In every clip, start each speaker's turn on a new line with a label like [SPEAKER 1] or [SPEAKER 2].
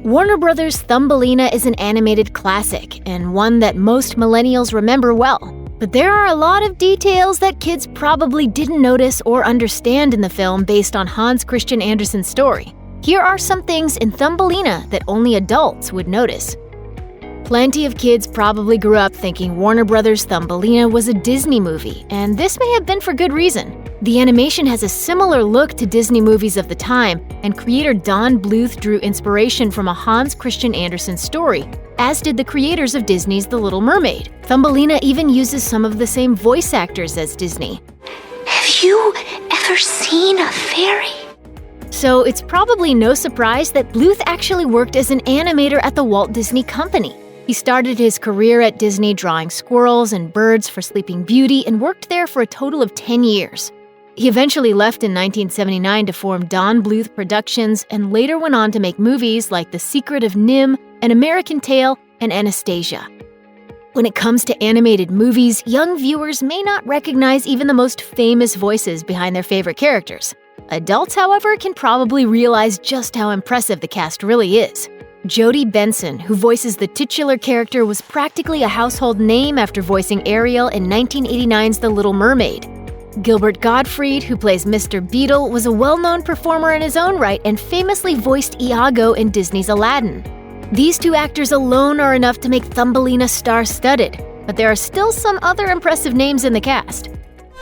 [SPEAKER 1] Warner Brothers Thumbelina is an animated classic, and one that most millennials remember well. But there are a lot of details that kids probably didn't notice or understand in the film based on Hans Christian Andersen's story. Here are some things in Thumbelina that only adults would notice. Plenty of kids probably grew up thinking Warner Brothers Thumbelina was a Disney movie, and this may have been for good reason. The animation has a similar look to Disney movies of the time, and creator Don Bluth drew inspiration from a Hans Christian Andersen story, as did the creators of Disney's The Little Mermaid. Thumbelina even uses some of the same voice actors as Disney.
[SPEAKER 2] Have you ever seen a fairy?
[SPEAKER 1] So it's probably no surprise that Bluth actually worked as an animator at the Walt Disney Company. He started his career at Disney drawing squirrels and birds for Sleeping Beauty and worked there for a total of 10 years. He eventually left in 1979 to form Don Bluth Productions and later went on to make movies like The Secret of Nim, An American Tail, and Anastasia. When it comes to animated movies, young viewers may not recognize even the most famous voices behind their favorite characters. Adults, however, can probably realize just how impressive the cast really is. Jodie Benson, who voices the titular character, was practically a household name after voicing Ariel in 1989's The Little Mermaid. Gilbert Gottfried, who plays Mr. Beetle, was a well-known performer in his own right and famously voiced Iago in Disney's Aladdin. These two actors alone are enough to make Thumbelina star-studded, but there are still some other impressive names in the cast.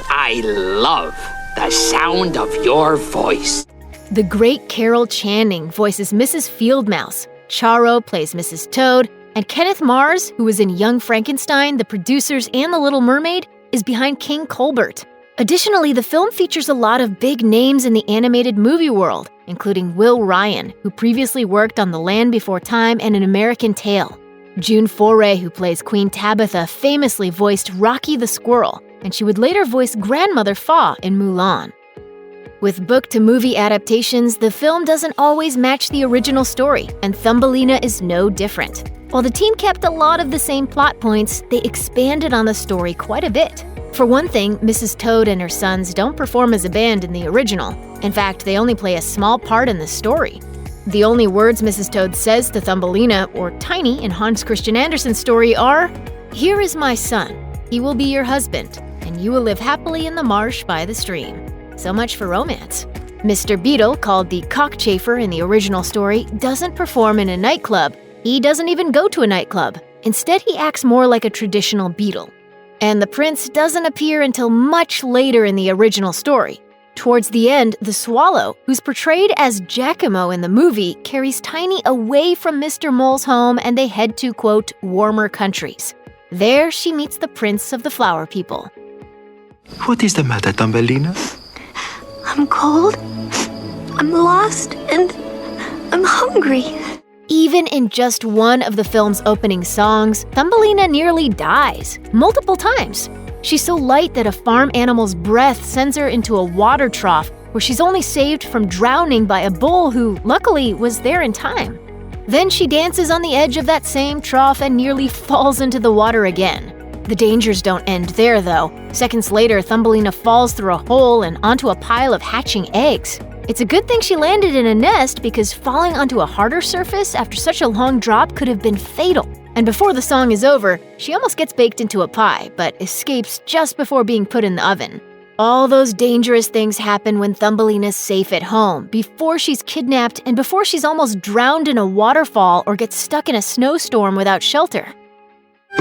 [SPEAKER 3] I love the sound of your voice.
[SPEAKER 1] The great Carol Channing voices Mrs. Fieldmouse, Charo plays Mrs. Toad, and Kenneth Mars, who was in Young Frankenstein, The Producers, and The Little Mermaid, is behind King Colbert. Additionally, the film features a lot of big names in the animated movie world, including Will Ryan, who previously worked on The Land Before Time and An American Tail. June Foray, who plays Queen Tabitha, famously voiced Rocky the Squirrel, and she would later voice Grandmother Fa in Mulan. With book-to-movie adaptations, the film doesn't always match the original story, and Thumbelina is no different. While the team kept a lot of the same plot points, they expanded on the story quite a bit. For one thing, Mrs. Toad and her sons don't perform as a band in the original. In fact, they only play a small part in the story. The only words Mrs. Toad says to Thumbelina, or Tiny in Hans Christian Andersen's story, are, "Here is my son. He will be your husband, and you will live happily in the marsh by the stream." So much for romance. Mr. Beetle, called the cockchafer in the original story, doesn't perform in a nightclub. He doesn't even go to a nightclub. Instead, he acts more like a traditional beetle. And the prince doesn't appear until much later in the original story. Towards the end, the swallow, who's portrayed as Giacomo in the movie, carries Tiny away from Mr. Mole's home and they head to, quote, warmer countries. There, she meets the prince of the flower people.
[SPEAKER 4] What is the matter, Thumbelina?
[SPEAKER 2] I'm cold, I'm lost, and I'm hungry.
[SPEAKER 1] Even in just one of the film's opening songs, Thumbelina nearly dies, multiple times. She's so light that a farm animal's breath sends her into a water trough where she's only saved from drowning by a bull who, luckily, was there in time. Then she dances on the edge of that same trough and nearly falls into the water again. The dangers don't end there, though. Seconds later, Thumbelina falls through a hole and onto a pile of hatching eggs. It's a good thing she landed in a nest because falling onto a harder surface after such a long drop could have been fatal. And before the song is over, she almost gets baked into a pie, but escapes just before being put in the oven. All those dangerous things happen when Thumbelina's safe at home, before she's kidnapped and before she's almost drowned in a waterfall or gets stuck in a snowstorm without shelter.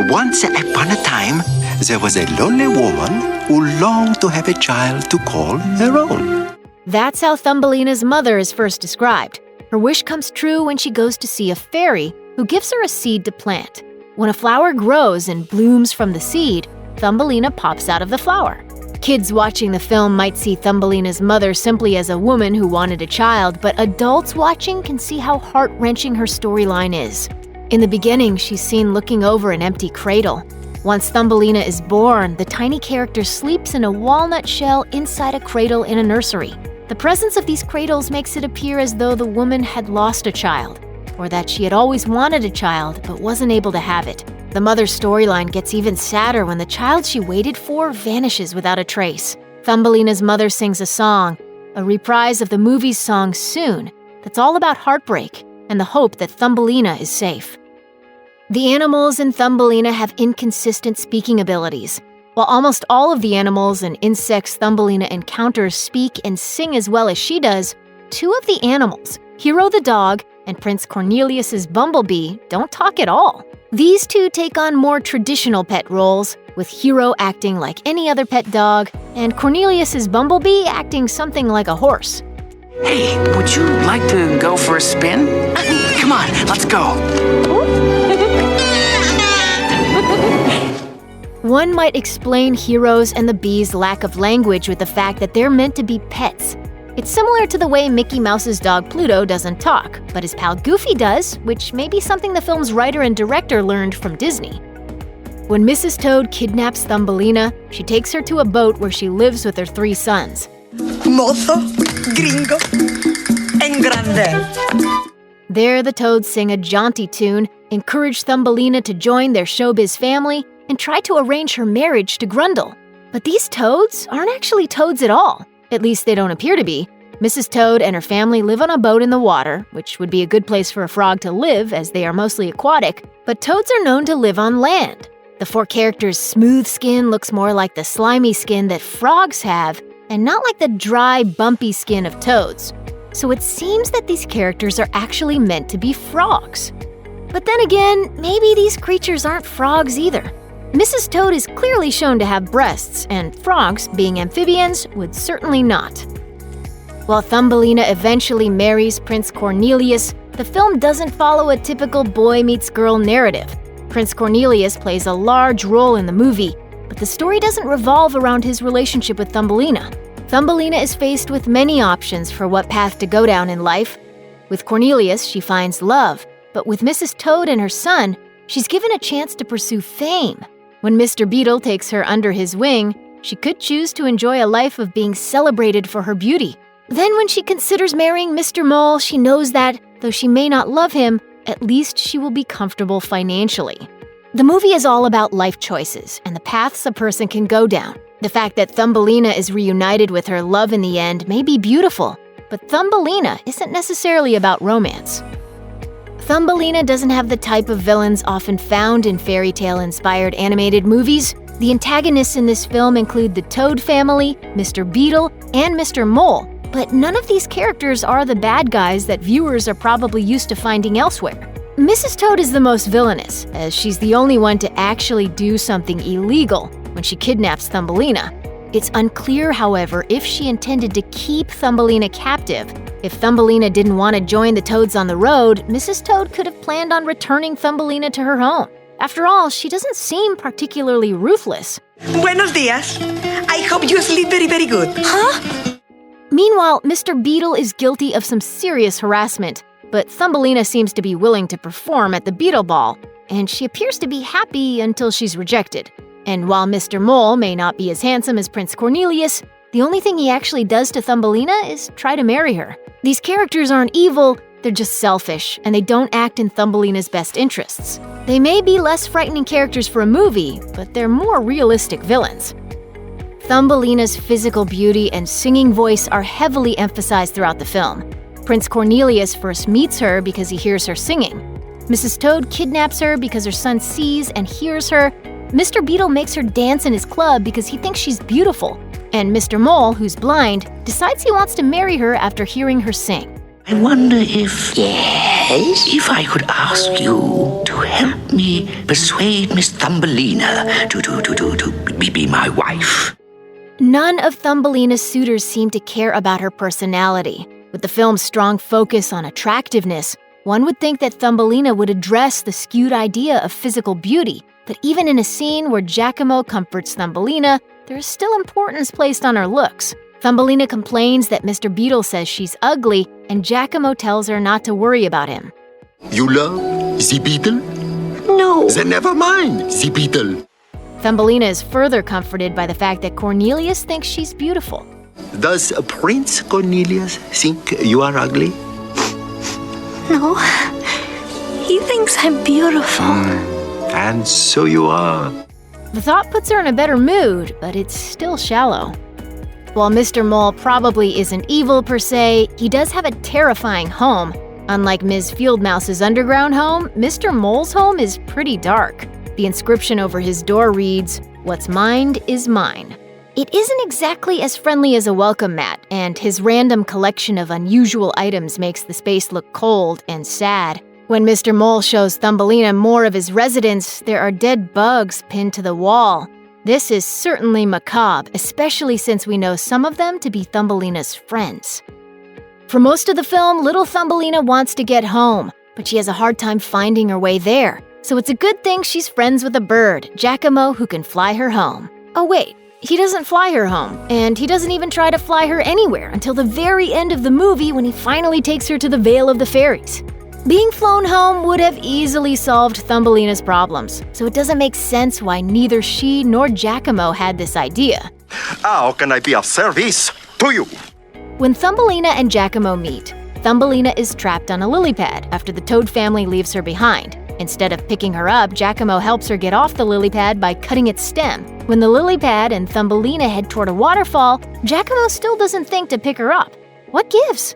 [SPEAKER 4] Once upon a time, there was a lonely woman who longed to have a child to call her own.
[SPEAKER 1] That's how Thumbelina's mother is first described. Her wish comes true when she goes to see a fairy who gives her a seed to plant. When a flower grows and blooms from the seed, Thumbelina pops out of the flower. Kids watching the film might see Thumbelina's mother simply as a woman who wanted a child, but adults watching can see how heart-wrenching her storyline is. In the beginning, she's seen looking over an empty cradle. Once Thumbelina is born, the tiny character sleeps in a walnut shell inside a cradle in a nursery. The presence of these cradles makes it appear as though the woman had lost a child, or that she had always wanted a child but wasn't able to have it. The mother's storyline gets even sadder when the child she waited for vanishes without a trace. Thumbelina's mother sings a song, a reprise of the movie's song Soon, that's all about heartbreak. and the hope that Thumbelina is safe. The animals in Thumbelina have inconsistent speaking abilities. While almost all of the animals and insects Thumbelina encounters speak and sing as well as she does, two of the animals, Hero the dog and Prince Cornelius's bumblebee, don't talk at all. These two take on more traditional pet roles, with Hero acting like any other pet dog and Cornelius's bumblebee acting something like a horse.
[SPEAKER 5] Hey, would you like to go for a spin? Come on, let's go.
[SPEAKER 1] One might explain Hero's and the bee's lack of language with the fact that they're meant to be pets. It's similar to the way Mickey Mouse's dog Pluto doesn't talk, but his pal Goofy does, which may be something the film's writer and director learned from Disney. When Mrs. Toad kidnaps Thumbelina, she takes her to a boat where she lives with her three sons.
[SPEAKER 6] Mozo, gringo, and grande.
[SPEAKER 1] There, the Toads sing a jaunty tune, encourage Thumbelina to join their showbiz family, and try to arrange her marriage to Grundle. But these toads aren't actually toads at all. At least they don't appear to be. Mrs. Toad and her family live on a boat in the water, which would be a good place for a frog to live as they are mostly aquatic, but toads are known to live on land. The four characters' smooth skin looks more like the slimy skin that frogs have, and not like the dry, bumpy skin of toads. So it seems that these characters are actually meant to be frogs. But then again, maybe these creatures aren't frogs either. Mrs. Toad is clearly shown to have breasts, and frogs, being amphibians, would certainly not. While Thumbelina eventually marries Prince Cornelius, the film doesn't follow a typical boy-meets-girl narrative. Prince Cornelius plays a large role in the movie, but the story doesn't revolve around his relationship with Thumbelina. Thumbelina is faced with many options for what path to go down in life. With Cornelius, she finds love, but with Mrs. Toad and her son, she's given a chance to pursue fame. When Mr. Beetle takes her under his wing, she could choose to enjoy a life of being celebrated for her beauty. Then when she considers marrying Mr. Mole, she knows that, though she may not love him, at least she will be comfortable financially. The movie is all about life choices and the paths a person can go down. The fact that Thumbelina is reunited with her love in the end may be beautiful, but Thumbelina isn't necessarily about romance. Thumbelina doesn't have the type of villains often found in fairy tale-inspired animated movies. The antagonists in this film include the Toad family, Mr. Beetle, and Mr. Mole, but none of these characters are the bad guys that viewers are probably used to finding elsewhere. Mrs. Toad is the most villainous, as she's the only one to actually do something illegal when she kidnaps Thumbelina. It's unclear, however, if she intended to keep Thumbelina captive. If Thumbelina didn't want to join the Toads on the road, Mrs. Toad could have planned on returning Thumbelina to her home. After all, she doesn't seem particularly ruthless.
[SPEAKER 6] Buenos dias. I hope you sleep very, very good. Huh?
[SPEAKER 1] Meanwhile, Mr. Beetle is guilty of some serious harassment, but Thumbelina seems to be willing to perform at the Beetle Ball, and she appears to be happy until she's rejected. And while Mr. Mole may not be as handsome as Prince Cornelius, the only thing he actually does to Thumbelina is try to marry her. These characters aren't evil, they're just selfish, and they don't act in Thumbelina's best interests. They may be less frightening characters for a movie, but they're more realistic villains. Thumbelina's physical beauty and singing voice are heavily emphasized throughout the film. Prince Cornelius first meets her because he hears her singing. Mrs. Toad kidnaps her because her son sees and hears her. Mr. Beetle makes her dance in his club because he thinks she's beautiful. And Mr. Mole, who's blind, decides he wants to marry her after hearing her sing.
[SPEAKER 5] I wonder if...
[SPEAKER 3] Yes?
[SPEAKER 5] If I could ask you to help me persuade Miss Thumbelina to be my wife.
[SPEAKER 1] None of Thumbelina's suitors seem to care about her personality. With the film's strong focus on attractiveness, one would think that Thumbelina would address the skewed idea of physical beauty. But even in a scene where Giacomo comforts Thumbelina, there is still importance placed on her looks. Thumbelina complains that Mr. Beetle says she's ugly, and Giacomo tells her not to worry about him.
[SPEAKER 4] You love the beetle?
[SPEAKER 2] No.
[SPEAKER 4] Then never mind the beetle.
[SPEAKER 1] Thumbelina is further comforted by the fact that Cornelius thinks she's beautiful.
[SPEAKER 4] Does Prince Cornelius think you are ugly?
[SPEAKER 2] No. He thinks I'm beautiful.
[SPEAKER 4] And so you are.
[SPEAKER 1] The thought puts her in a better mood, but it's still shallow. While Mr. Mole probably isn't evil per se, he does have a terrifying home. Unlike Ms. Fieldmouse's underground home, Mr. Mole's home is pretty dark. The inscription over his door reads, "What's mine is mine." It isn't exactly as friendly as a welcome mat, and his random collection of unusual items makes the space look cold and sad. When Mr. Mole shows Thumbelina more of his residence, there are dead bugs pinned to the wall. This is certainly macabre, especially since we know some of them to be Thumbelina's friends. For most of the film, little Thumbelina wants to get home, but she has a hard time finding her way there. So it's a good thing she's friends with a bird, Giacomo, who can fly her home. Oh wait, he doesn't fly her home, and he doesn't even try to fly her anywhere until the very end of the movie when he finally takes her to the Vale of the Fairies. Being flown home would have easily solved Thumbelina's problems, so it doesn't make sense why neither she nor Giacomo had this idea.
[SPEAKER 4] How can I be of service to you?
[SPEAKER 1] When Thumbelina and Giacomo meet, Thumbelina is trapped on a lily pad after the Toad family leaves her behind. Instead of picking her up, Giacomo helps her get off the lily pad by cutting its stem. When the lily pad and Thumbelina head toward a waterfall, Giacomo still doesn't think to pick her up. What gives?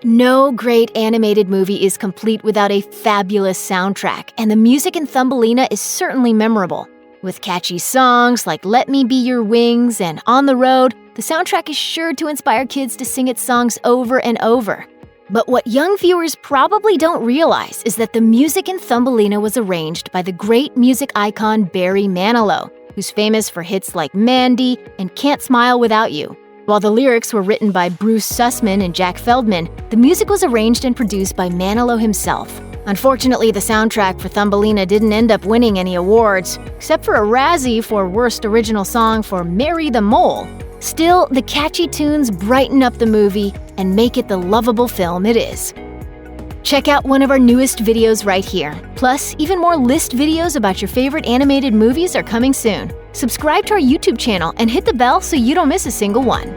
[SPEAKER 1] No great animated movie is complete without a fabulous soundtrack, and the music in Thumbelina is certainly memorable. With catchy songs like Let Me Be Your Wings and On the Road, the soundtrack is sure to inspire kids to sing its songs over and over. But what young viewers probably don't realize is that the music in Thumbelina was arranged by the great music icon Barry Manilow, who's famous for hits like Mandy and Can't Smile Without You. While the lyrics were written by Bruce Sussman and Jack Feldman, the music was arranged and produced by Manilow himself. Unfortunately, the soundtrack for Thumbelina didn't end up winning any awards, except for a Razzie for Worst Original Song for Mary the Mole. Still, the catchy tunes brighten up the movie and make it the lovable film it is. Check out one of our newest videos right here. Plus, even more list videos about your favorite animated movies are coming soon. Subscribe to our YouTube channel and hit the bell so you don't miss a single one.